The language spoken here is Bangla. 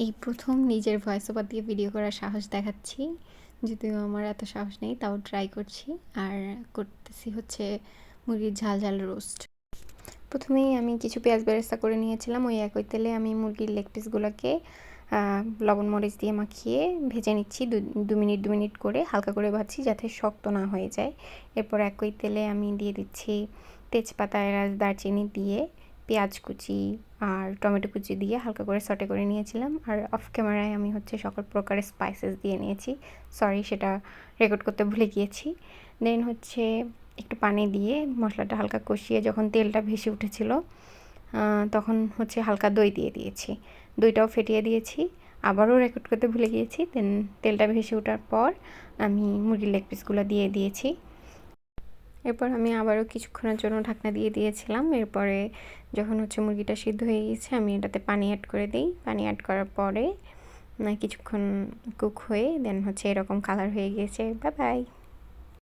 এই প্রথম নিজের ভয়েস ওভার দিয়ে ভিডিও করার সাহস দেখাচ্ছি, যদিও আমার এত সাহস নেই, তাও ট্রাই করছি। আর করতেছি হচ্ছে মুরগির ঝাল ঝাল রোস্ট। প্রথমেই আমি কিছু পেঁয়াজ বেরেস্তা করে নিয়েছিলাম। ওই একই তেলে আমি মুরগির লেগ পিসগুলোকে লবণ মরিচ দিয়ে মাখিয়ে ভেজে নিচ্ছি। দু মিনিট করে হালকা করে ভাজছি যাতে শক্ত না হয়ে যায়। এরপর একই তেলে আমি দিয়ে দিচ্ছি তেজপাতা, এলাচ, দারচিনি দিয়ে পেঁয়াজ কুচি আর টমেটো কুচি দিয়ে হালকা করে সটে করে নিয়েছিলাম। আর অফ ক্যামেরায় আমি হচ্ছে সকল প্রকারের স্পাইসেস দিয়ে নিয়েছি। সরি, সেটা রেকর্ড করতে ভুলে গিয়েছি। দেন হচ্ছে একটু পানি দিয়ে মশলাটা হালকা কষিয়ে যখন তেলটা ভেসে উঠেছিল তখন হচ্ছে হালকা দই দিয়ে দিয়েছি। দইটাও ফেটিয়ে দিয়েছি, আবারও রেকর্ড করতে ভুলে গিয়েছি। দেন তেলটা ভেসে ওঠার পর আমি মুরগির লেগ পিসগুলো দিয়ে দিয়েছি। এরপর আমি আবারও কিছুক্ষণের জন্য ঢাকনা দিয়ে দিয়েছিলাম। এরপরে যখন হচ্ছে মুরগিটা সিদ্ধ হয়ে গেছে আমি এটাতে পানি অ্যাড করে দিই। পানি অ্যাড করার পরে কিছুক্ষণ কুক হয়ে দেন হচ্ছে এরকম কালার হয়ে গিয়েছে। Bye bye.